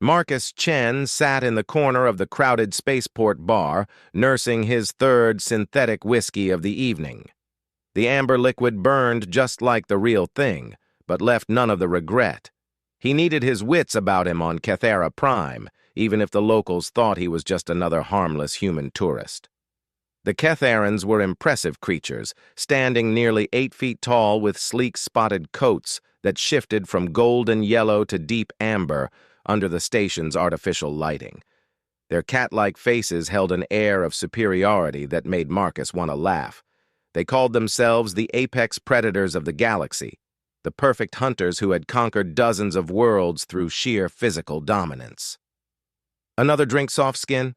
Marcus Chen sat in the corner of the crowded spaceport bar, nursing his third synthetic whiskey of the evening. The amber liquid burned just like the real thing, but left none of the regret. He needed his wits about him on Cathera Prime, even if the locals thought he was just another harmless human tourist. The Catharans were impressive creatures, standing nearly 8 feet tall with sleek spotted coats that shifted from golden yellow to deep amber under the station's artificial lighting. Their cat-like faces held an air of superiority that made Marcus want to laugh. They called themselves the apex predators of the galaxy, the perfect hunters who had conquered dozens of worlds through sheer physical dominance. "Another drink, soft skin?"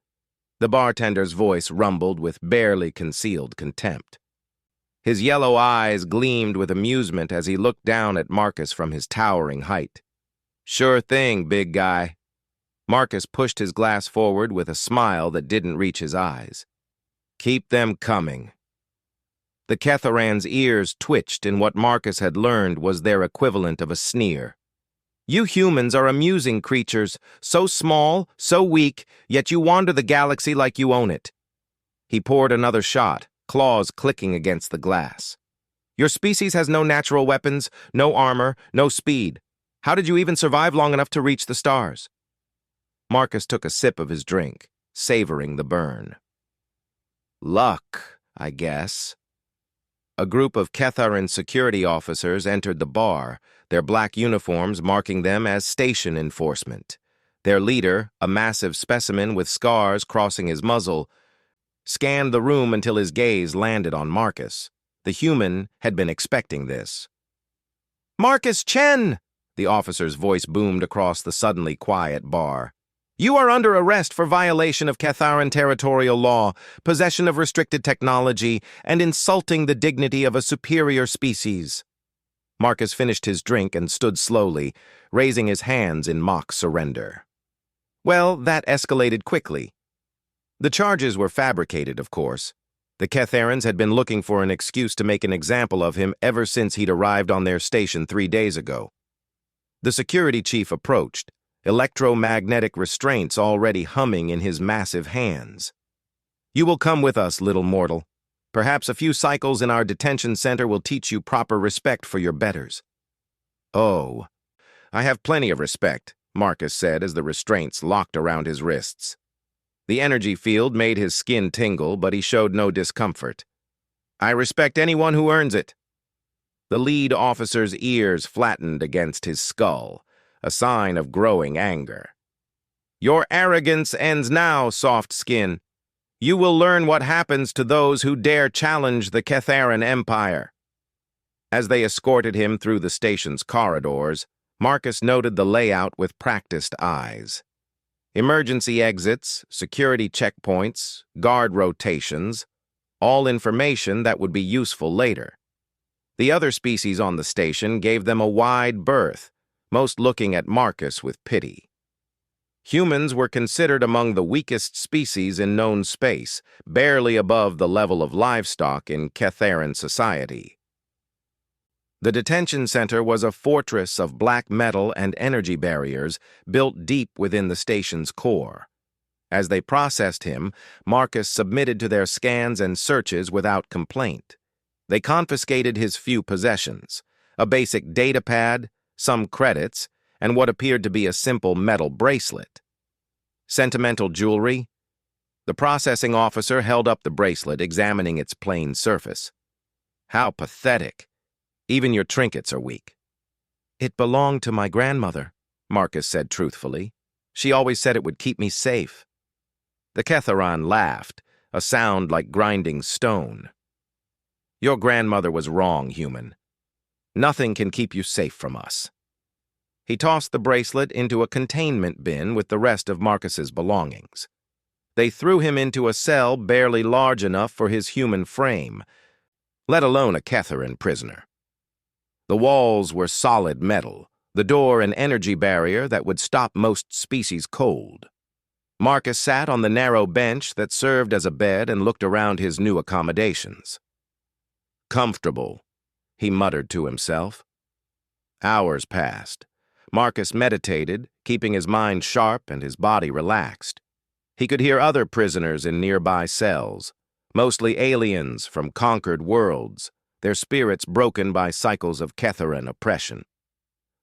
The bartender's voice rumbled with barely concealed contempt. His yellow eyes gleamed with amusement as he looked down at Marcus from his towering height. "Sure thing, big guy." Marcus pushed his glass forward with a smile that didn't reach his eyes. "Keep them coming." The Catharan's ears twitched in what Marcus had learned was their equivalent of a sneer. "You humans are amusing creatures, so small, so weak, yet you wander the galaxy like you own it." He poured another shot, claws clicking against the glass. "Your species has no natural weapons, no armor, no speed. How did you even survive long enough to reach the stars?" Marcus took a sip of his drink, savoring the burn. "Luck, I guess." A group of Catharan security officers entered the bar, their black uniforms marking them as station enforcement. Their leader, a massive specimen with scars crossing his muzzle, scanned the room until his gaze landed on Marcus. The human had been expecting this. "Marcus Chen!" The officer's voice boomed across the suddenly quiet bar. "You are under arrest for violation of Catharan territorial law, possession of restricted technology, and insulting the dignity of a superior species." Marcus finished his drink and stood slowly, raising his hands in mock surrender. Well, that escalated quickly. The charges were fabricated, of course. The Catharans had been looking for an excuse to make an example of him ever since he'd arrived on their station 3 days ago. The security chief approached, electromagnetic restraints already humming in his massive hands. "You will come with us, little mortal. Perhaps a few cycles in our detention center will teach you proper respect for your betters." "Oh, I have plenty of respect," Marcus said as the restraints locked around his wrists. The energy field made his skin tingle, but he showed no discomfort. "I respect anyone who earns it." The lead officer's ears flattened against his skull, a sign of growing anger. "Your arrogance ends now, soft skin. You will learn what happens to those who dare challenge the Catharan Empire." As they escorted him through the station's corridors, Marcus noted the layout with practiced eyes. Emergency exits, security checkpoints, guard rotations, all information that would be useful later. The other species on the station gave them a wide berth, most looking at Marcus with pity. Humans were considered among the weakest species in known space, barely above the level of livestock in Catharan society. The detention center was a fortress of black metal and energy barriers built deep within the station's core. As they processed him, Marcus submitted to their scans and searches without complaint. They confiscated his few possessions, a basic data pad, some credits, and what appeared to be a simple metal bracelet. Sentimental jewelry? The processing officer held up the bracelet, examining its plain surface. "How pathetic. Even your trinkets are weak." "It belonged to my grandmother," Marcus said truthfully. "She always said it would keep me safe." The Catharan laughed, a sound like grinding stone. "Your grandmother was wrong, human. Nothing can keep you safe from us." He tossed the bracelet into a containment bin with the rest of Marcus's belongings. They threw him into a cell barely large enough for his human frame, let alone a Catharan prisoner. The walls were solid metal, the door an energy barrier that would stop most species cold. Marcus sat on the narrow bench that served as a bed and looked around his new accommodations. "Comfortable," he muttered to himself. Hours passed. Marcus meditated, keeping his mind sharp and his body relaxed. He could hear other prisoners in nearby cells, mostly aliens from conquered worlds, their spirits broken by cycles of Ketharan oppression.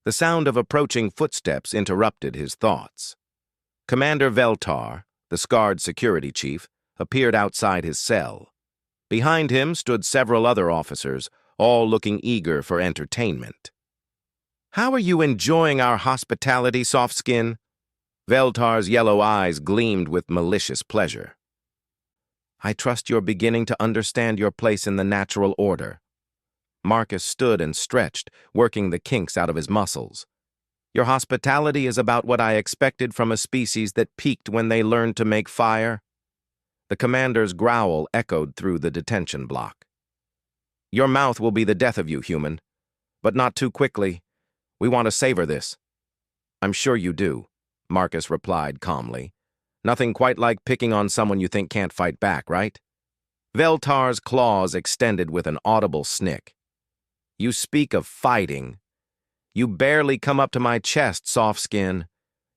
The sound of approaching footsteps interrupted his thoughts. Commander Veltar, the scarred security chief, appeared outside his cell. Behind him stood several other officers, all looking eager for entertainment. "How are you enjoying our hospitality, Softskin?" Veltar's yellow eyes gleamed with malicious pleasure. "I trust you're beginning to understand your place in the natural order." Marcus stood and stretched, working the kinks out of his muscles. "Your hospitality is about what I expected from a species that peaked when they learned to make fire." The commander's growl echoed through the detention block. "Your mouth will be the death of you, human. But not too quickly. We want to savor this." "I'm sure you do," Marcus replied calmly. "Nothing quite like picking on someone you think can't fight back, right?" Veltar's claws extended with an audible snick. "You speak of fighting. You barely come up to my chest, Softskin.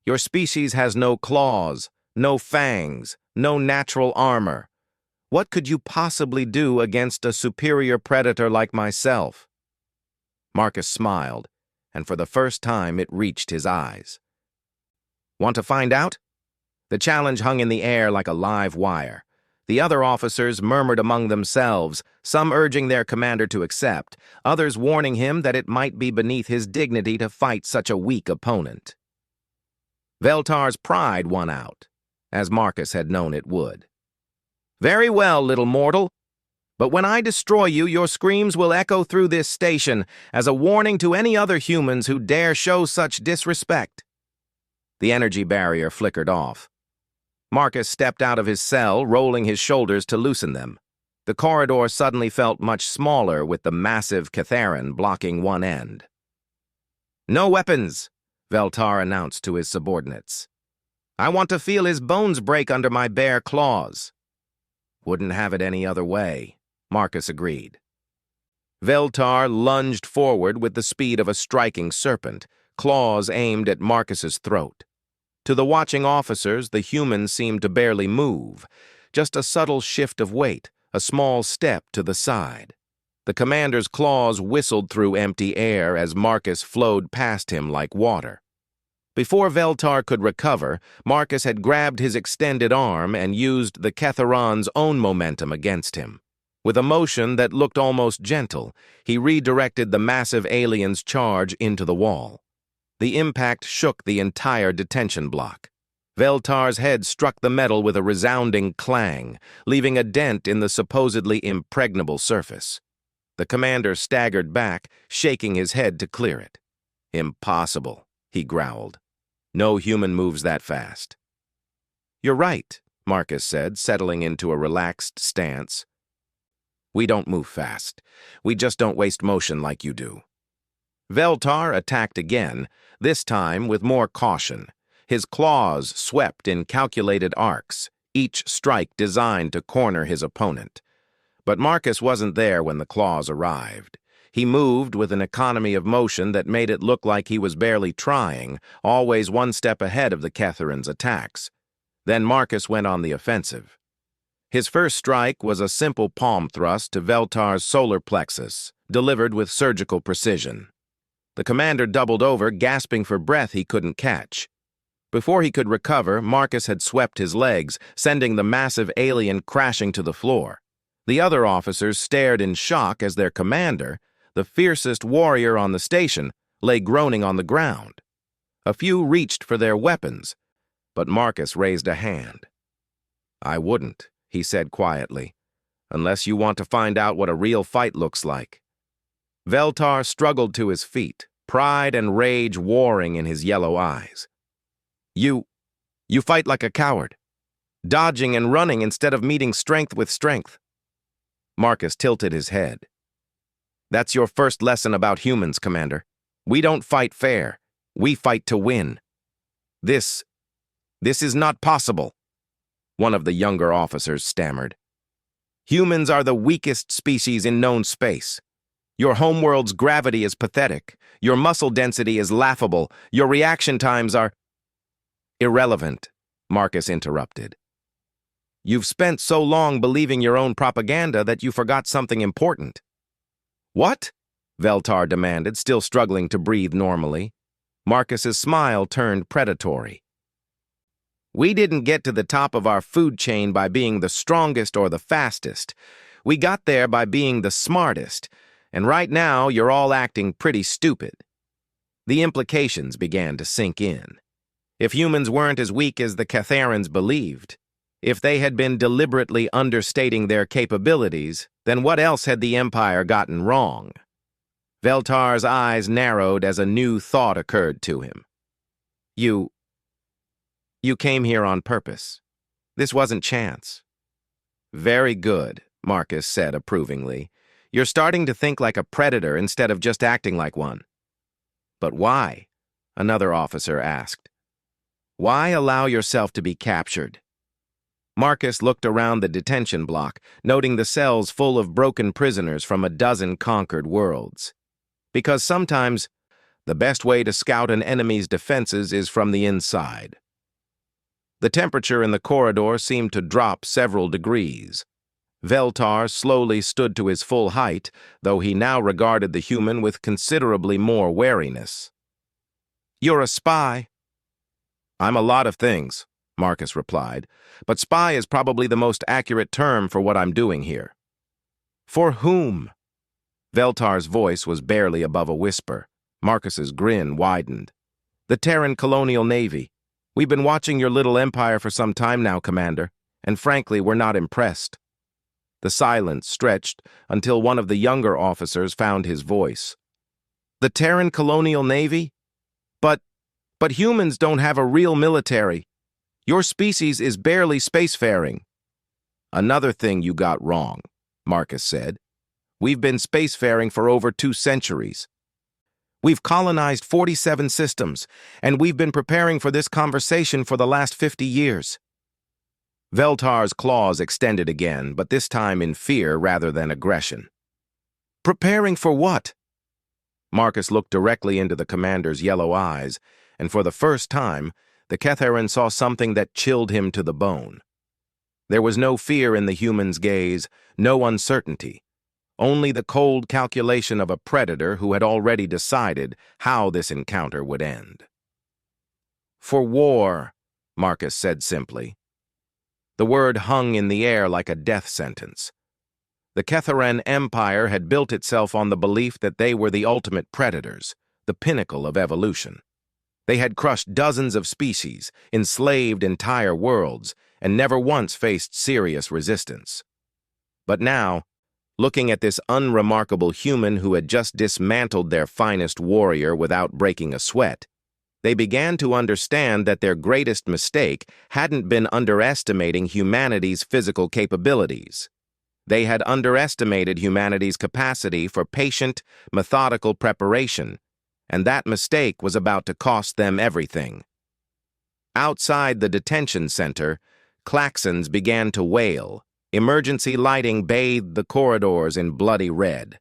Your species has no claws, no fangs, no natural armor. What could you possibly do against a superior predator like myself?" Marcus smiled, and for the first time it reached his eyes. "Want to find out?" The challenge hung in the air like a live wire. The other officers murmured among themselves, some urging their commander to accept, others warning him that it might be beneath his dignity to fight such a weak opponent. Veltar's pride won out, as Marcus had known it would. "Very well, little mortal. But when I destroy you, your screams will echo through this station as a warning to any other humans who dare show such disrespect." The energy barrier flickered off. Marcus stepped out of his cell, rolling his shoulders to loosen them. The corridor suddenly felt much smaller with the massive Ketharan blocking one end. "No weapons," Veltar announced to his subordinates. "I want to feel his bones break under my bare claws." "Wouldn't have it any other way," Marcus agreed. Veltar lunged forward with the speed of a striking serpent, claws aimed at Marcus's throat. To the watching officers, the human seemed to barely move, just a subtle shift of weight, a small step to the side. The commander's claws whistled through empty air as Marcus flowed past him like water. Before Veltar could recover, Marcus had grabbed his extended arm and used the Ketharan's own momentum against him. With a motion that looked almost gentle, he redirected the massive alien's charge into the wall. The impact shook the entire detention block. Veltar's head struck the metal with a resounding clang, leaving a dent in the supposedly impregnable surface. The commander staggered back, shaking his head to clear it. "Impossible," he growled. "No human moves that fast." "You're right," Marcus said, settling into a relaxed stance. "We don't move fast. We just don't waste motion like you do." Veltar attacked again, this time with more caution. His claws swept in calculated arcs, each strike designed to corner his opponent. But Marcus wasn't there when the claws arrived. He moved with an economy of motion that made it look like he was barely trying, always one step ahead of the Ketharan's attacks. Then Marcus went on the offensive. His first strike was a simple palm thrust to Veltar's solar plexus, delivered with surgical precision. The commander doubled over, gasping for breath he couldn't catch. Before he could recover, Marcus had swept his legs, sending the massive alien crashing to the floor. The other officers stared in shock as their commander, the fiercest warrior on the station, lay groaning on the ground. A few reached for their weapons, but Marcus raised a hand. "I wouldn't," he said quietly, "unless you want to find out what a real fight looks like." Veltar struggled to his feet, pride and rage warring in his yellow eyes. You fight like a coward, dodging and running instead of meeting strength with strength." Marcus tilted his head. "That's your first lesson about humans, Commander. We don't fight fair. We fight to win." This is not possible," one of the younger officers stammered. "Humans are the weakest species in known space. Your homeworld's gravity is pathetic. Your muscle density is laughable. Your reaction times are irrelevant, Marcus interrupted. You've spent so long believing your own propaganda that you forgot something important. What? Veltar demanded, still struggling to breathe normally. Marcus's smile turned predatory. We didn't get to the top of our food chain by being the strongest or the fastest. We got there by being the smartest, and right now you're all acting pretty stupid. The implications began to sink in. If humans weren't as weak as the Catharans believed, if they had been deliberately understating their capabilities, then what else had the Empire gotten wrong? Veltar's eyes narrowed as a new thought occurred to him. You came here on purpose. This wasn't chance. Very good, Marcus said approvingly. You're starting to think like a predator instead of just acting like one. But why? Another officer asked. Why allow yourself to be captured? Marcus looked around the detention block, noting the cells full of broken prisoners from a dozen conquered worlds. Because sometimes, the best way to scout an enemy's defenses is from the inside. The temperature in the corridor seemed to drop several degrees. Veltar slowly stood to his full height, though he now regarded the human with considerably more wariness. You're a spy. I'm a lot of things, Marcus replied, but spy is probably the most accurate term for what I'm doing here. For whom? Veltar's voice was barely above a whisper. Marcus's grin widened. The Terran Colonial Navy. We've been watching your little empire for some time now, Commander, and frankly, we're not impressed. The silence stretched until one of the younger officers found his voice. The Terran Colonial Navy? But humans don't have a real military. Your species is barely spacefaring. Another thing you got wrong, Marcus said. We've been spacefaring for over 2 centuries. We've colonized 47 systems, and we've been preparing for this conversation for the last 50 years. Veltar's claws extended again, but this time in fear rather than aggression. Preparing for what? Marcus looked directly into the commander's yellow eyes, and for the first time, the Catharan saw something that chilled him to the bone. There was no fear in the human's gaze, no uncertainty. Only the cold calculation of a predator who had already decided how this encounter would end. For war, Marcus said simply. The word hung in the air like a death sentence. The Catharan Empire had built itself on the belief that they were the ultimate predators, the pinnacle of evolution. They had crushed dozens of species, enslaved entire worlds, and never once faced serious resistance. But now, looking at this unremarkable human who had just dismantled their finest warrior without breaking a sweat, they began to understand that their greatest mistake hadn't been underestimating humanity's physical capabilities. They had underestimated humanity's capacity for patient, methodical preparation, and that mistake was about to cost them everything. Outside the detention center, klaxons began to wail. Emergency lighting bathed the corridors in bloody red.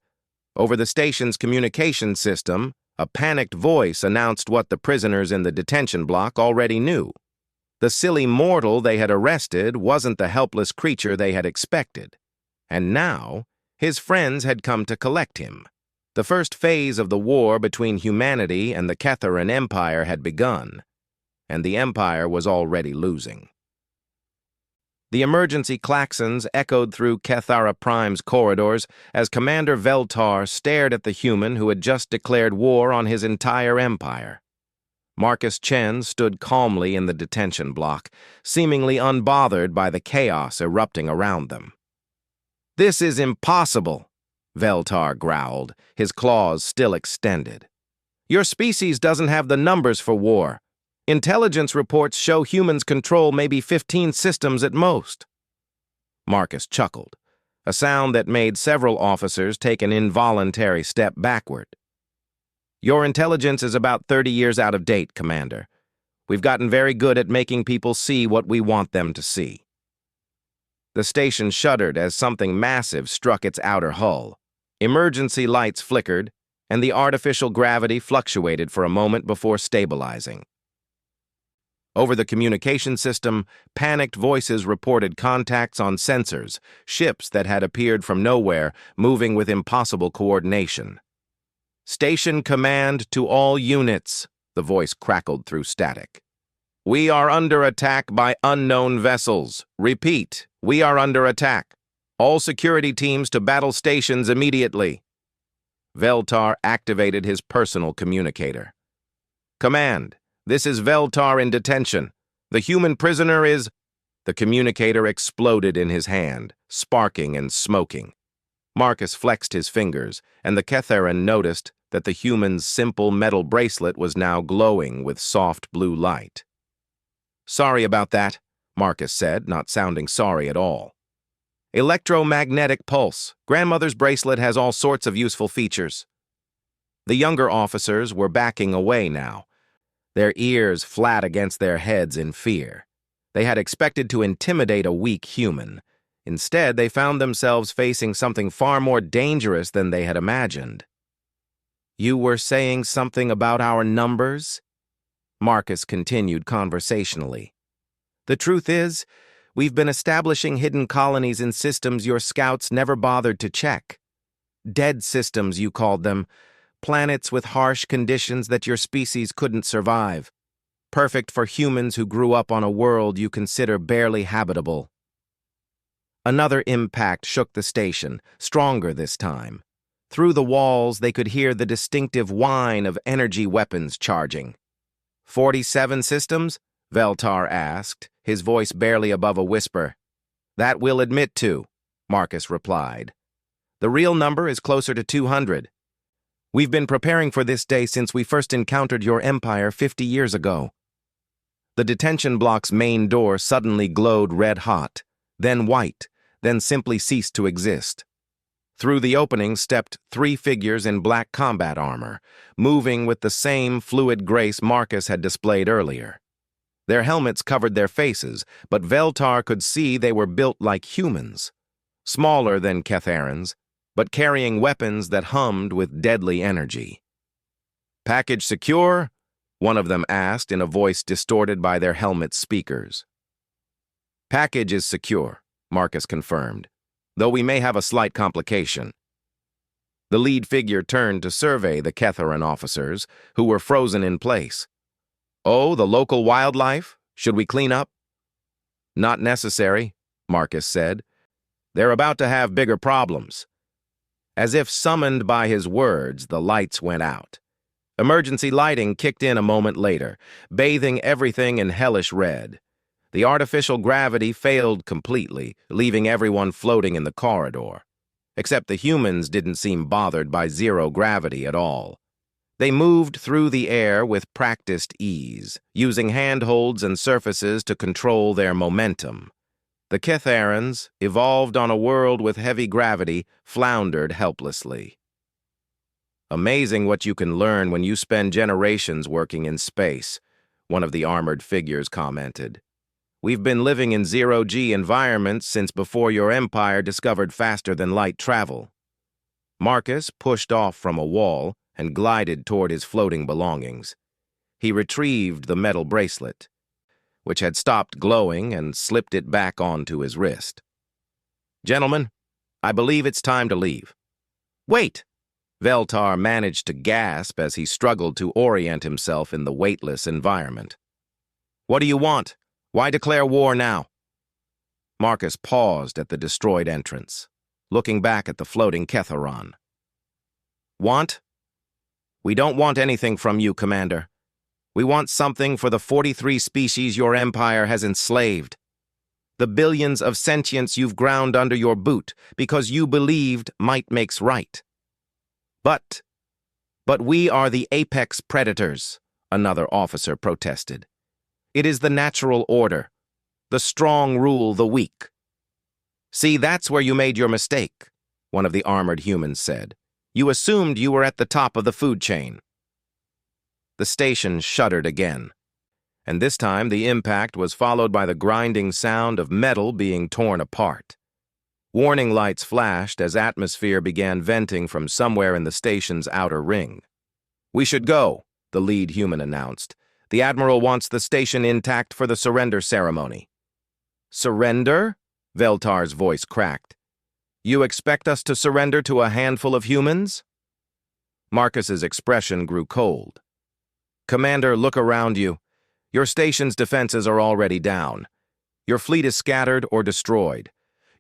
Over the station's communication system, a panicked voice announced what the prisoners in the detention block already knew. The silly mortal they had arrested wasn't the helpless creature they had expected. And now, his friends had come to collect him. The first phase of the war between humanity and the Catharan Empire had begun, and the Empire was already losing. The emergency klaxons echoed through Cathara Prime's corridors as Commander Veltar stared at the human who had just declared war on his entire empire. Marcus Chen stood calmly in the detention block, seemingly unbothered by the chaos erupting around them. "This is impossible," Veltar growled, his claws still extended. "Your species doesn't have the numbers for war. Intelligence reports show humans control maybe 15 systems at most." Marcus chuckled, a sound that made several officers take an involuntary step backward. "Your intelligence is about 30 years out of date, Commander. We've gotten very good at making people see what we want them to see." The station shuddered as something massive struck its outer hull. Emergency lights flickered, and the artificial gravity fluctuated for a moment before stabilizing. Over the communication system, panicked voices reported contacts on sensors, ships that had appeared from nowhere, moving with impossible coordination. "Station command to all units," the voice crackled through static. "We are under attack by unknown vessels. Repeat, we are under attack. All security teams to battle stations immediately." Veltar activated his personal communicator. "Command, this is Veltar in detention. The human prisoner is—" The communicator exploded in his hand, sparking and smoking. Marcus flexed his fingers, and the Ketheran noticed that the human's simple metal bracelet was now glowing with soft blue light. "Sorry about that," Marcus said, not sounding sorry at all. "Electromagnetic pulse. Grandmother's bracelet has all sorts of useful features." The younger officers were backing away now, their ears flat against their heads in fear. They had expected to intimidate a weak human. Instead, they found themselves facing something far more dangerous than they had imagined. "You were saying something about our numbers?" Marcus continued conversationally. "The truth is, we've been establishing hidden colonies in systems your scouts never bothered to check. Dead systems, you called them. Planets with harsh conditions that your species couldn't survive. Perfect for humans who grew up on a world you consider barely habitable." Another impact shook the station, stronger this time. Through the walls, they could hear the distinctive whine of energy weapons charging. 47 systems? Veltar asked, his voice barely above a whisper. "That we'll admit to," Marcus replied. "The real number is closer to 200. We've been preparing for this day since we first encountered your empire 50 years ago." The detention block's main door suddenly glowed red-hot, then white, then simply ceased to exist. Through the opening stepped 3 figures in black combat armor, moving with the same fluid grace Marcus had displayed earlier. Their helmets covered their faces, but Veltar could see they were built like humans, smaller than Ketherans, but carrying weapons that hummed with deadly energy. "Package secure?" one of them asked in a voice distorted by their helmet speakers. "Package is secure," Marcus confirmed, "though we may have a slight complication." The lead figure turned to survey the Ketheran officers, who were frozen in place. "Oh, the local wildlife? Should we clean up?" "Not necessary," Marcus said. "They're about to have bigger problems." As if summoned by his words, the lights went out. Emergency lighting kicked in a moment later, bathing everything in hellish red. The artificial gravity failed completely, leaving everyone floating in the corridor. Except the humans didn't seem bothered by zero gravity at all. They moved through the air with practiced ease, using handholds and surfaces to control their momentum. The Ketherans, evolved on a world with heavy gravity, floundered helplessly. "Amazing what you can learn when you spend generations working in space," one of the armored figures commented. "We've been living in zero-G environments since before your empire discovered faster-than-light travel." Marcus pushed off from a wall and glided toward his floating belongings. He retrieved the metal bracelet, which had stopped glowing, and slipped it back onto his wrist. "Gentlemen, I believe it's time to leave." "Wait!" Veltar managed to gasp as he struggled to orient himself in the weightless environment. "What do you want? Why declare war now?" Marcus paused at the destroyed entrance, looking back at the floating Ketheran. "Want? We don't want anything from you, Commander. We want something for the 43 species your empire has enslaved. The billions of sentience you've ground under your boot because you believed might makes right. But we are the apex predators," another officer protested. "It is the natural order. The strong rule the weak." "See, that's where you made your mistake," one of the armored humans said. "You assumed you were at the top of the food chain." The station shuddered again, and this time the impact was followed by the grinding sound of metal being torn apart. Warning lights flashed as atmosphere began venting from somewhere in the station's outer ring. "We should go," the lead human announced. "The Admiral wants the station intact for the surrender ceremony." "Surrender?" Veltar's voice cracked. "You expect us to surrender to a handful of humans?" Marcus's expression grew cold. "Commander, look around you. Your station's defenses are already down. Your fleet is scattered or destroyed.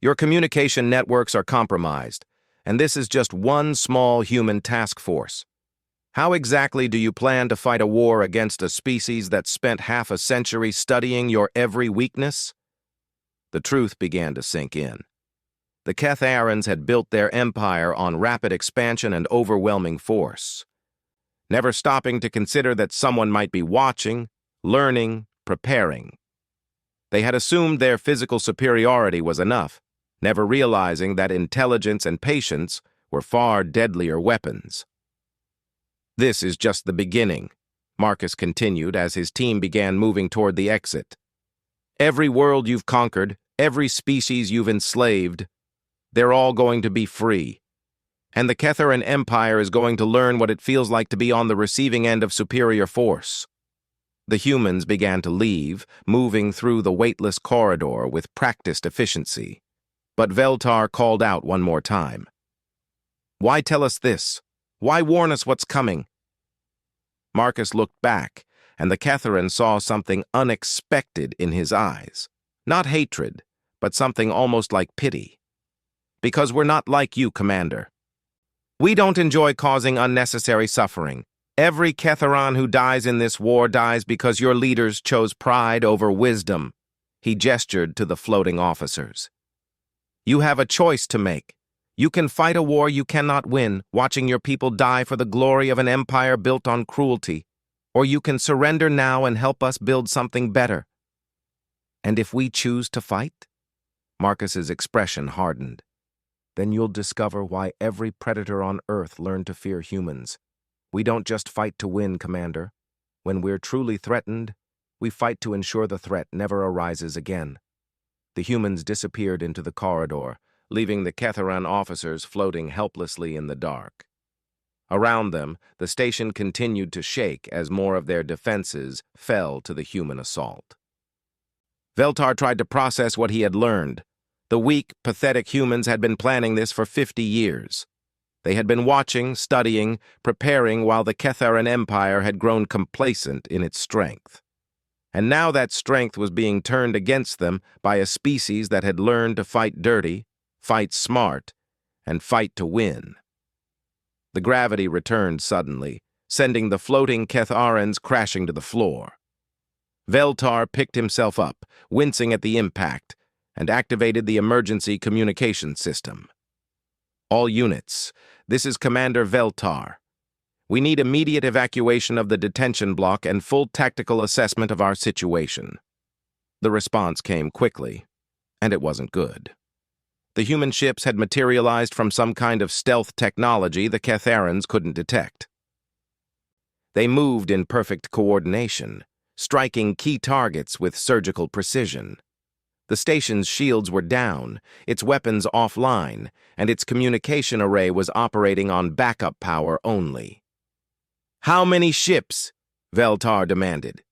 Your communication networks are compromised, and this is just one small human task force. How exactly do you plan to fight a war against a species that spent half a century studying your every weakness?" The truth began to sink in. The Ketharans had built their empire on rapid expansion and overwhelming force, never stopping to consider that someone might be watching, learning, preparing. They had assumed their physical superiority was enough, never realizing that intelligence and patience were far deadlier weapons. "This is just the beginning," Marcus continued as his team began moving toward the exit. "Every world you've conquered, every species you've enslaved, they're all going to be free. And the Ketharan Empire is going to learn what it feels like to be on the receiving end of superior force." The humans began to leave, moving through the weightless corridor with practiced efficiency. But Veltar called out one more time. "Why tell us this? Why warn us what's coming?" Marcus looked back, and the Ketharan saw something unexpected in his eyes. Not hatred, but something almost like pity. "Because we're not like you, Commander. We don't enjoy causing unnecessary suffering. Every Ketharan who dies in this war dies because your leaders chose pride over wisdom." He gestured to the floating officers. "You have a choice to make. You can fight a war you cannot win, watching your people die for the glory of an empire built on cruelty, or you can surrender now and help us build something better." "And if we choose to fight?" Marcus's expression hardened. "Then you'll discover why every predator on Earth learned to fear humans. We don't just fight to win, Commander. When we're truly threatened, we fight to ensure the threat never arises again." The humans disappeared into the corridor, leaving the Ketharan officers floating helplessly in the dark. Around them, the station continued to shake as more of their defenses fell to the human assault. Veltar tried to process what he had learned. The weak, pathetic humans had been planning this for 50 years. They had been watching, studying, preparing while the Ketharan Empire had grown complacent in its strength. And now that strength was being turned against them by a species that had learned to fight dirty, fight smart, and fight to win. The gravity returned suddenly, sending the floating Ketharans crashing to the floor. Veltar picked himself up, wincing at the impact, and activated the emergency communication system. "All units, this is Commander Veltar. We need immediate evacuation of the detention block and full tactical assessment of our situation." The response came quickly, and it wasn't good. The human ships had materialized from some kind of stealth technology the Ketharans couldn't detect. They moved in perfect coordination, striking key targets with surgical precision. The station's shields were down, its weapons offline, and its communication array was operating on backup power only. "How many ships?" Veltar demanded.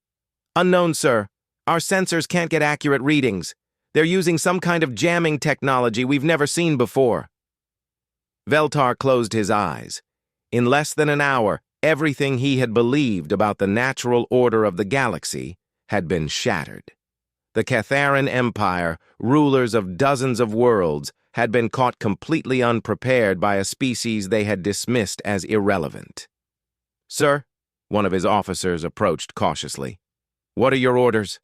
"Unknown, sir. Our sensors can't get accurate readings. They're using some kind of jamming technology we've never seen before." Veltar closed his eyes. In less than an hour, everything he had believed about the natural order of the galaxy had been shattered. The Ketharan Empire, rulers of dozens of worlds, had been caught completely unprepared by a species they had dismissed as irrelevant. "Sir," one of his officers approached cautiously. "What are your orders?"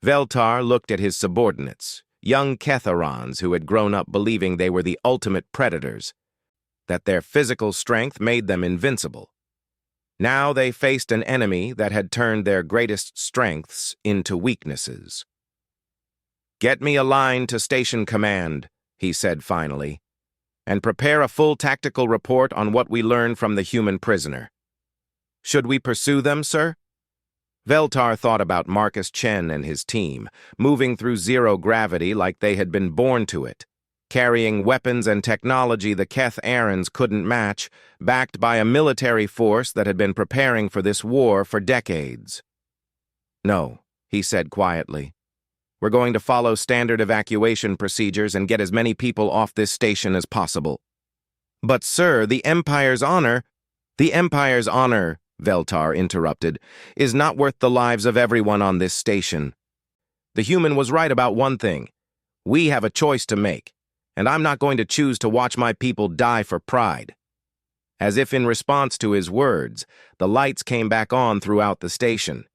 Veltar looked at his subordinates, young Ketharans who had grown up believing they were the ultimate predators, that their physical strength made them invincible. Now they faced an enemy that had turned their greatest strengths into weaknesses. "Get me a line to Station Command," he said finally, "and prepare a full tactical report on what we learned from the human prisoner." "Should we pursue them, sir?" Veltar thought about Marcus Chen and his team, moving through zero gravity like they had been born to it. carrying weapons and technology the Keth-Arans couldn't match, backed by a military force that had been preparing for this war for decades. "No," he said quietly. "We're going to follow standard evacuation procedures and get as many people off this station as possible." "But, sir, the Empire's honor—" "The Empire's honor," Veltar interrupted, "is not worth the lives of everyone on this station. The human was right about one thing. We have a choice to make, and I'm not going to choose to watch my people die for pride." As if in response to his words, the lights came back on throughout the station.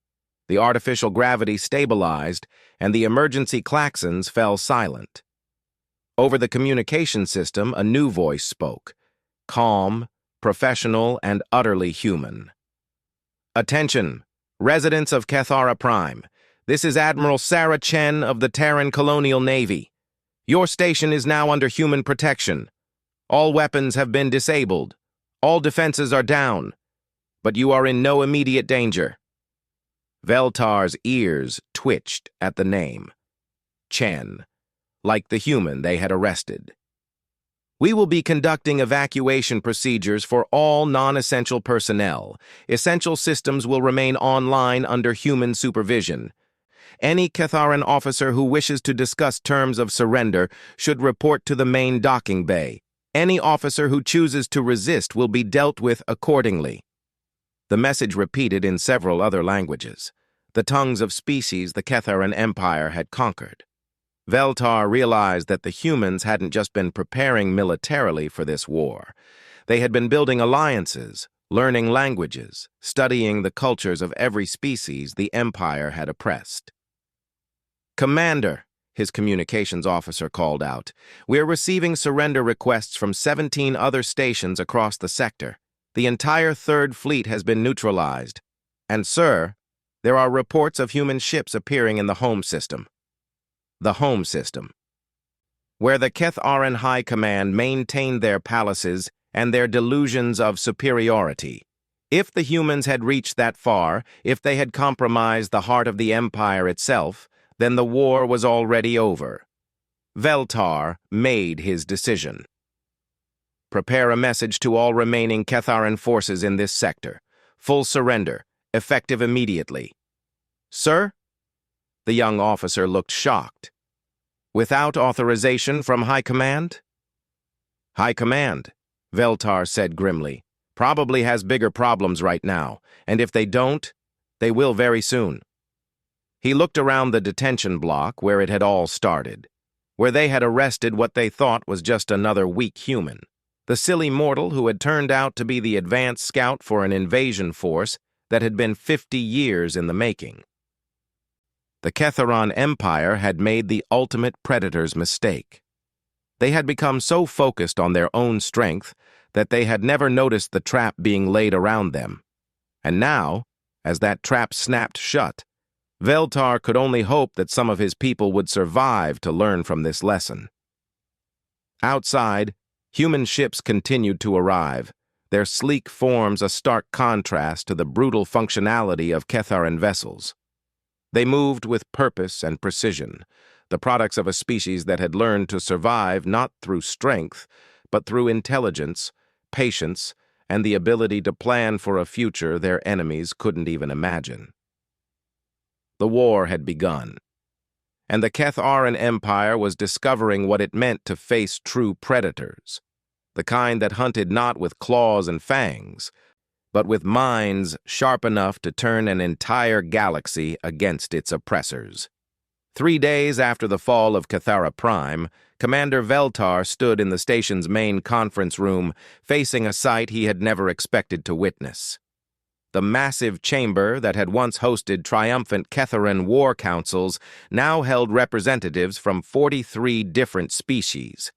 The artificial gravity stabilized, and the emergency klaxons fell silent. Over the communication system, a new voice spoke, calm, professional, and utterly human. "Attention, residents of Kethara Prime. This is Admiral Sarah Chen of the Terran Colonial Navy. Your station is now under human protection. All weapons have been disabled. All defenses are down. But you are in no immediate danger." Veltar's ears twitched at the name. Chen, like the human they had arrested. "We will be conducting evacuation procedures for all non-essential personnel. Essential systems will remain online under human supervision. Any Ketharan officer who wishes to discuss terms of surrender should report to the main docking bay. Any officer who chooses to resist will be dealt with accordingly." The message repeated in several other languages, the tongues of species the Ketharan Empire had conquered. Veltar realized that the humans hadn't just been preparing militarily for this war. They had been building alliances, learning languages, studying the cultures of every species the Empire had oppressed. "Commander," his communications officer called out, "we're receiving surrender requests from 17 other stations across the sector. The entire Third Fleet has been neutralized. And, sir, there are reports of human ships appearing in the home system." The home system, where the Keth-Aran High Command maintained their palaces and their delusions of superiority. If the humans had reached that far, if they had compromised the heart of the Empire itself, then the war was already over. Veltar made his decision. "Prepare a message to all remaining Ketharan forces in this sector. Full surrender, effective immediately." "Sir?" The young officer looked shocked. "Without authorization from High Command?" "High Command," Veltar said grimly, "probably has bigger problems right now, and if they don't, they will very soon." He looked around the detention block where it had all started, where they had arrested what they thought was just another weak human, the silly mortal who had turned out to be the advance scout for an invasion force that had been 50 years in the making. The Ketharan Empire had made the ultimate predator's mistake. They had become so focused on their own strength that they had never noticed the trap being laid around them. And now, as that trap snapped shut, Veltar could only hope that some of his people would survive to learn from this lesson. Outside, human ships continued to arrive, their sleek forms a stark contrast to the brutal functionality of Ketharan vessels. They moved with purpose and precision, the products of a species that had learned to survive not through strength, but through intelligence, patience, and the ability to plan for a future their enemies couldn't even imagine. The war had begun, and the Keth-Aran Empire was discovering what it meant to face true predators, the kind that hunted not with claws and fangs, but with minds sharp enough to turn an entire galaxy against its oppressors. 3 days after the fall of Kethara Prime, Commander Veltar stood in the station's main conference room, facing a sight he had never expected to witness. The massive chamber that had once hosted triumphant Ketharan war councils now held representatives from 43 different species,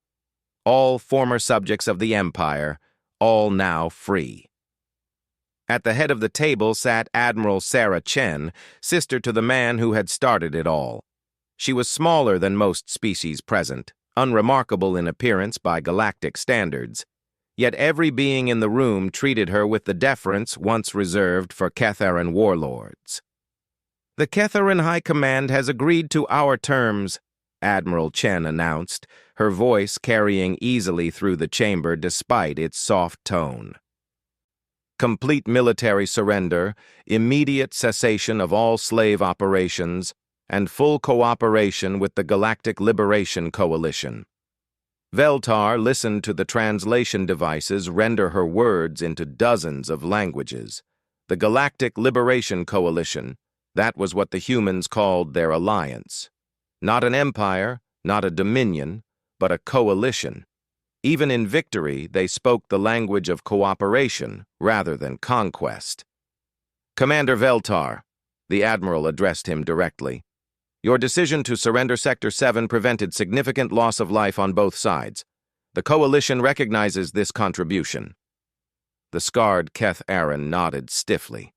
all former subjects of the Empire, all now free. At the head of the table sat Admiral Sarah Chen, sister to the man who had started it all. She was smaller than most species present, unremarkable in appearance by galactic standards, yet every being in the room treated her with the deference once reserved for Ketharan warlords. "The Ketharan High Command has agreed to our terms," Admiral Chen announced, her voice carrying easily through the chamber despite its soft tone. Complete military surrender, immediate cessation of all slave operations, and full cooperation with the Galactic Liberation Coalition. Veltar listened to the translation devices render her words into dozens of languages. The Galactic Liberation Coalition, that was what the humans called their alliance. Not an empire, not a dominion, but a coalition. Even in victory, they spoke the language of cooperation rather than conquest. Commander Veltar, the Admiral addressed him directly. Your decision to surrender Sector 7 prevented significant loss of life on both sides. The Coalition recognizes this contribution. The scarred Keth Aaron nodded stiffly.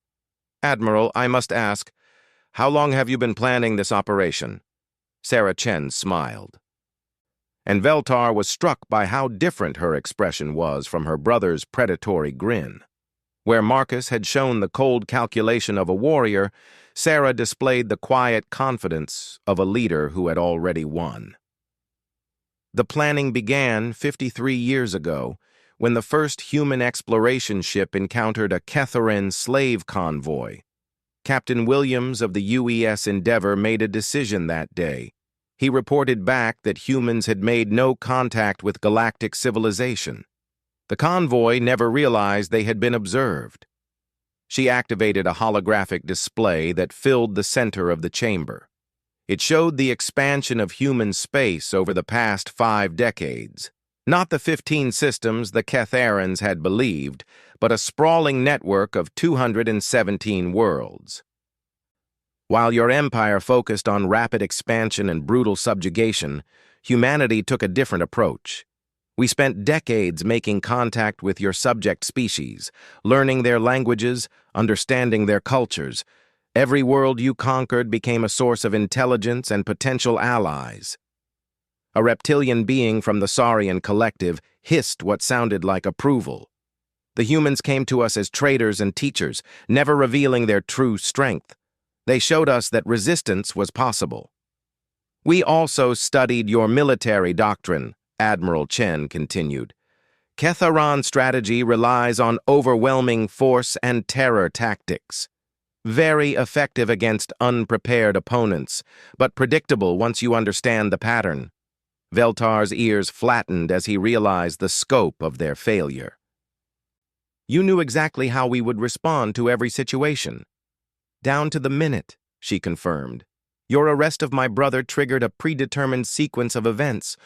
Admiral, I must ask, how long have you been planning this operation? Sarah Chen smiled. And Veltar was struck by how different her expression was from her brother's predatory grin. Where Marcus had shown the cold calculation of a warrior, Sarah displayed the quiet confidence of a leader who had already won. The planning began 53 years ago, when the first human exploration ship encountered a Ketharan slave convoy. Captain Williams of the UES Endeavour made a decision that day. He reported back that humans had made no contact with galactic civilization. The convoy never realized they had been observed. She activated a holographic display that filled the center of the chamber. It showed the expansion of human space over the past 5 decades. Not the 15 systems the Ketharans had believed, but a sprawling network of 217 worlds. While your empire focused on rapid expansion and brutal subjugation, humanity took a different approach. We spent decades making contact with your subject species, learning their languages, understanding their cultures. Every world you conquered became a source of intelligence and potential allies. A reptilian being from the Saurian collective hissed what sounded like approval. The humans came to us as traders and teachers, never revealing their true strength. They showed us that resistance was possible. We also studied your military doctrine, Admiral Chen continued. Ketharan strategy relies on overwhelming force and terror tactics. Very effective against unprepared opponents, but predictable once you understand the pattern. Veltar's ears flattened as he realized the scope of their failure. You knew exactly how we would respond to every situation. Down to the minute, she confirmed. Your arrest of my brother triggered a predetermined sequence of events.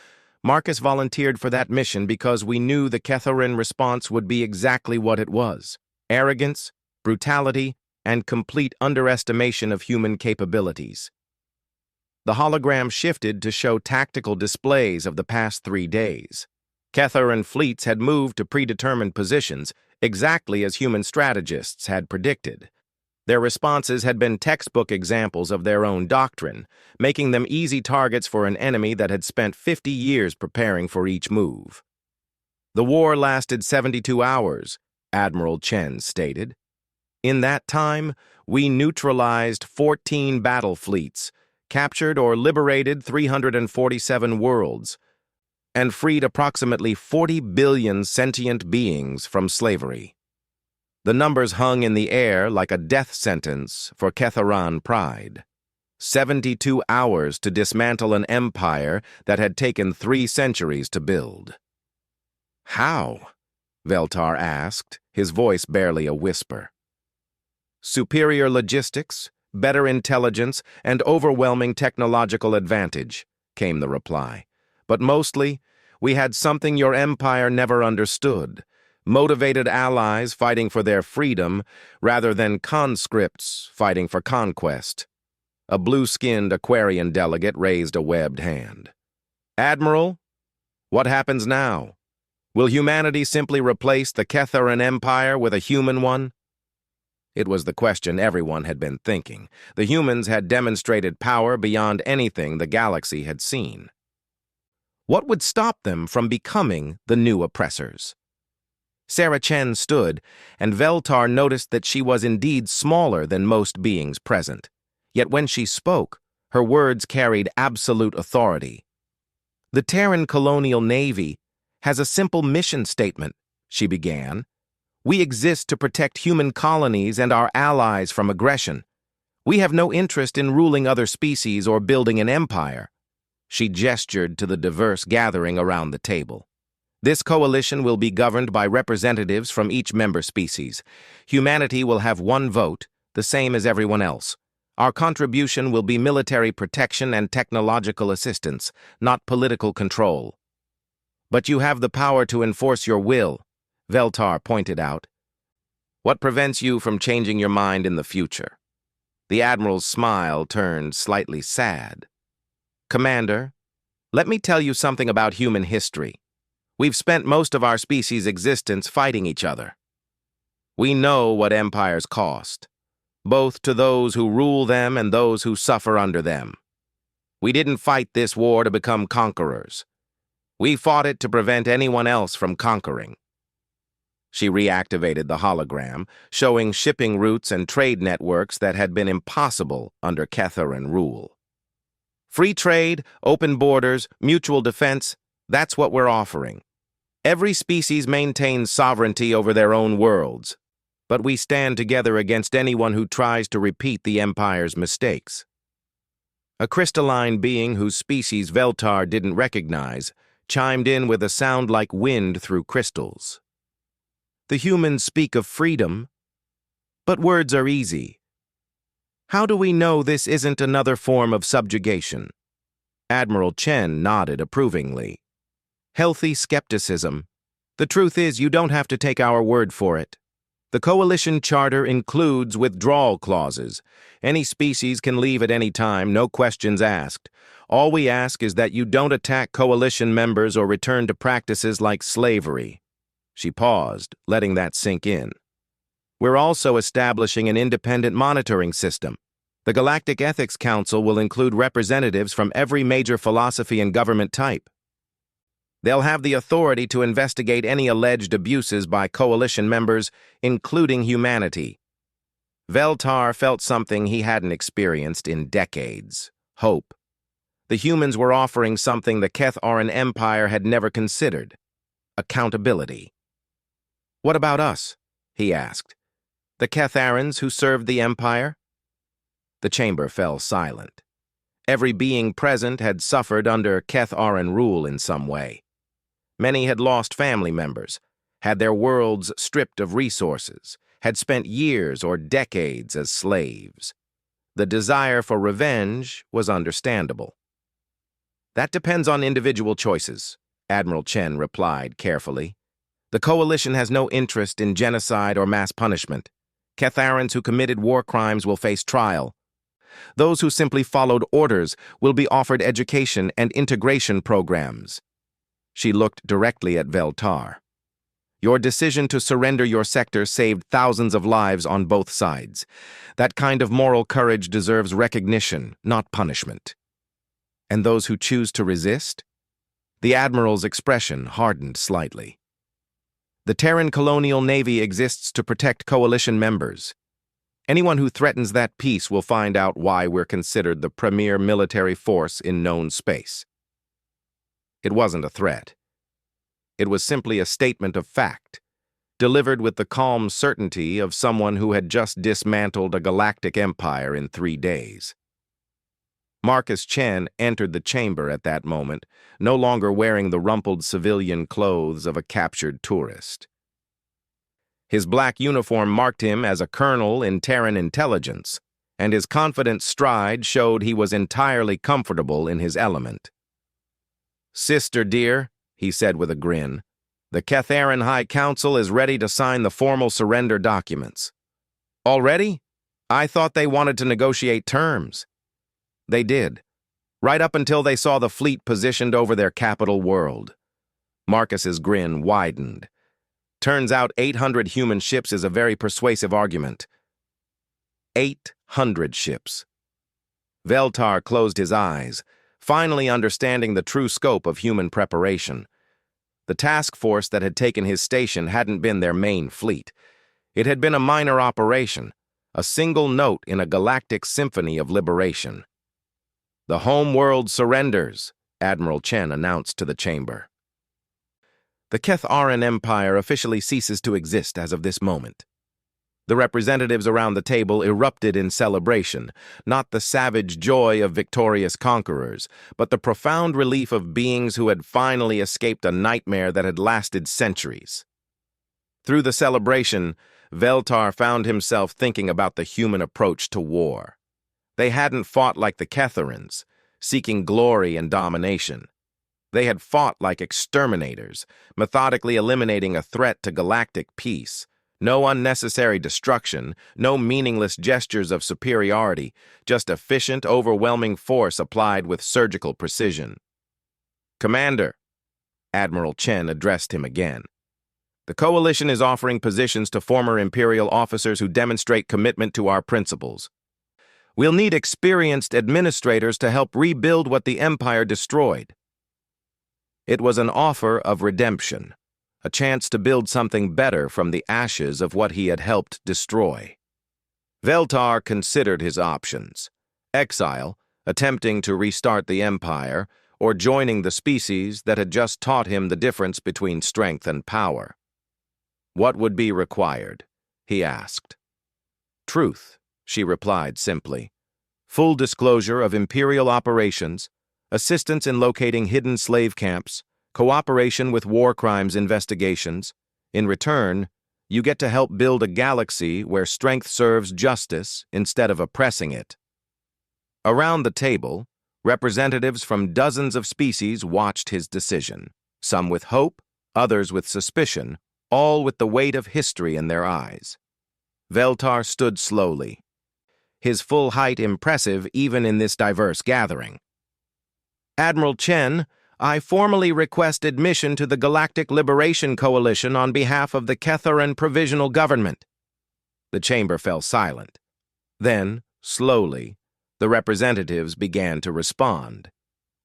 Marcus volunteered for that mission because we knew the Ketharan response would be exactly what it was. Arrogance, brutality, and complete underestimation of human capabilities. The hologram shifted to show tactical displays of the past 3 days. Ketharan fleets had moved to predetermined positions, exactly as human strategists had predicted. Their responses had been textbook examples of their own doctrine, making them easy targets for an enemy that had spent 50 years preparing for each move. The war lasted 72 hours, Admiral Chen stated. In that time, we neutralized 14 battle fleets, captured or liberated 347 worlds, and freed approximately 40 billion sentient beings from slavery. The numbers hung in the air like a death sentence for Ketharan pride. 72 hours to dismantle an empire that had taken 3 centuries to build. How? Veltar asked, his voice barely a whisper. Superior logistics, better intelligence, and overwhelming technological advantage, came the reply. But mostly, we had something your empire never understood. Motivated allies fighting for their freedom rather than conscripts fighting for conquest. A blue-skinned Aquarian delegate raised a webbed hand. Admiral, what happens now? Will humanity simply replace the Ketharan Empire with a human one? It was the question everyone had been thinking. The humans had demonstrated power beyond anything the galaxy had seen. What would stop them from becoming the new oppressors? Sarah Chen stood, and Veltar noticed that she was indeed smaller than most beings present. Yet when she spoke, Her words carried absolute authority. "The Terran Colonial Navy has a simple mission statement," she began. "We exist to protect human colonies and our allies from aggression. We have no interest in ruling other species or building an empire." She gestured to the diverse gathering around the table. "This coalition will be governed by representatives from each member species. Humanity will have one vote, the same as everyone else. Our contribution will be military protection and technological assistance, not political control." "But you have the power to enforce your will," Veltar pointed out. "What prevents you from changing your mind in the future?" The Admiral's smile turned slightly sad. "Commander, let me tell you something about human history. We've spent most of our species' existence fighting each other. We know what empires cost, both to those who rule them and those who suffer under them. We didn't fight this war to become conquerors. We fought it to prevent anyone else from conquering." She reactivated the hologram, showing shipping routes and trade networks that had been impossible under Ketharan rule. "Free trade, open borders, mutual defense, that's what we're offering. Every species maintains sovereignty over their own worlds, but we stand together against anyone who tries to repeat the Empire's mistakes." A crystalline being whose species Veltar didn't recognize chimed in with a sound like wind through crystals. "The humans speak of freedom, but words are easy. How do we know this isn't another form of subjugation?" Admiral Chen nodded approvingly. "Healthy skepticism. The truth is, you don't have to take our word for it. The Coalition Charter includes withdrawal clauses. Any species can leave at any time, no questions asked. All we ask is that you don't attack Coalition members or return to practices like slavery." She paused, letting that sink in. "We're also establishing an independent monitoring system. The Galactic Ethics Council will include representatives from every major philosophy and government type. They'll have the authority to investigate any alleged abuses by Coalition members, including humanity." Veltar felt something he hadn't experienced in decades: hope. The humans were offering something the Ketharan Empire had never considered: accountability. "What about us?" he asked. "The Ketharans who served the Empire?" The chamber fell silent. Every being present had suffered under Ketharan rule in some way. Many had lost family members, had their worlds stripped of resources, had spent years or decades as slaves. The desire for revenge was understandable. "That depends on individual choices," Admiral Chen replied carefully. "The Coalition has no interest in genocide or mass punishment. Ketharans who committed war crimes will face trial. Those who simply followed orders will be offered education and integration programs." She looked directly at Veltar. "Your decision to surrender your sector saved thousands of lives on both sides. That kind of moral courage deserves recognition, not punishment." "And those who choose to resist?" The Admiral's expression hardened slightly. "The Terran Colonial Navy exists to protect Coalition members. Anyone who threatens that peace will find out why we're considered the premier military force in known space." It wasn't a threat. It was simply a statement of fact, delivered with the calm certainty of someone who had just dismantled a galactic empire in 3 days. Marcus Chen entered the chamber at that moment, no longer wearing the rumpled civilian clothes of a captured tourist. His black uniform marked him as a colonel in Terran intelligence, and his confident stride showed he was entirely comfortable in his element. "Sister dear," he said with a grin, "the Ketharan High Council is ready to sign the formal surrender documents." "Already? I thought they wanted to negotiate terms." "They did, right up until they saw the fleet positioned over their capital world." Marcus's grin widened. "Turns out 800 human ships is a very persuasive argument." 800 ships. Veltar closed his eyes, finally understanding the true scope of human preparation. The task force that had taken his station hadn't been their main fleet. It had been a minor operation, a single note in a galactic symphony of liberation. The home world surrenders, Admiral Chen announced to the chamber. The Ketharan Empire officially ceases to exist as of this moment. The representatives around the table erupted in celebration, not the savage joy of victorious conquerors, but the profound relief of beings who had finally escaped a nightmare that had lasted centuries. Through the celebration, Veltar found himself thinking about the human approach to war. They hadn't fought like the Ketharans, seeking glory and domination. They had fought like exterminators, methodically eliminating a threat to galactic peace. No unnecessary destruction, no meaningless gestures of superiority, just efficient, overwhelming force applied with surgical precision. "Commander," Admiral Chen addressed him again. "The Coalition is offering positions to former Imperial officers who demonstrate commitment to our principles. We'll need experienced administrators to help rebuild what the Empire destroyed." It was an offer of redemption, a chance to build something better from the ashes of what he had helped destroy. Veltar considered his options: exile, attempting to restart the Empire, or joining the species that had just taught him the difference between strength and power. "What would be required?" he asked. "Truth," she replied simply. "Full disclosure of Imperial operations, assistance in locating hidden slave camps, cooperation with war crimes investigations. In return, you get to help build a galaxy where strength serves justice instead of oppressing it." Around the table, representatives from dozens of species watched his decision, some with hope, others with suspicion, all with the weight of history in their eyes. Veltar stood slowly, his full height impressive even in this diverse gathering. "Admiral Chen, I formally request admission to the Galactic Liberation Coalition on behalf of the Ketharan Provisional Government." The chamber fell silent. Then, slowly, the representatives began to respond,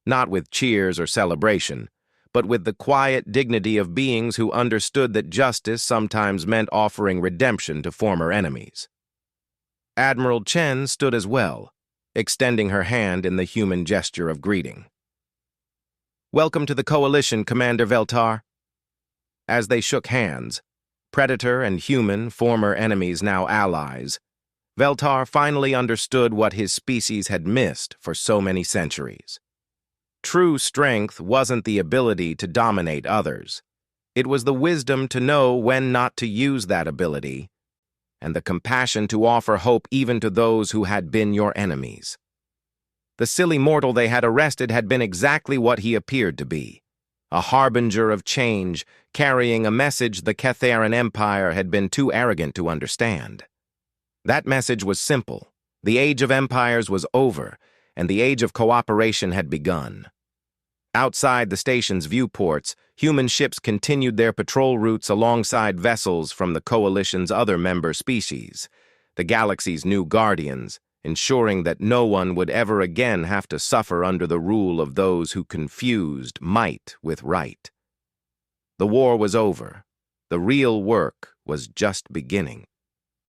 not with cheers or celebration, but with the quiet dignity of beings who understood that justice sometimes meant offering redemption to former enemies. Admiral Chen stood as well, extending her hand in the human gesture of greeting. "Welcome to the Coalition, Commander Veltar." As they shook hands, predator and human, former enemies now allies, Veltar finally understood what his species had missed for so many centuries. True strength wasn't the ability to dominate others. It was the wisdom to know when not to use that ability, and the compassion to offer hope even to those who had been your enemies. The silly mortal they had arrested had been exactly what he appeared to be, a harbinger of change, carrying a message the Ketharan Empire had been too arrogant to understand. That message was simple: the age of empires was over, and the age of cooperation had begun. Outside the station's viewports, human ships continued their patrol routes alongside vessels from the Coalition's other member species, the galaxy's new guardians, ensuring that no one would ever again have to suffer under the rule of those who confused might with right. The war was over. The real work was just beginning.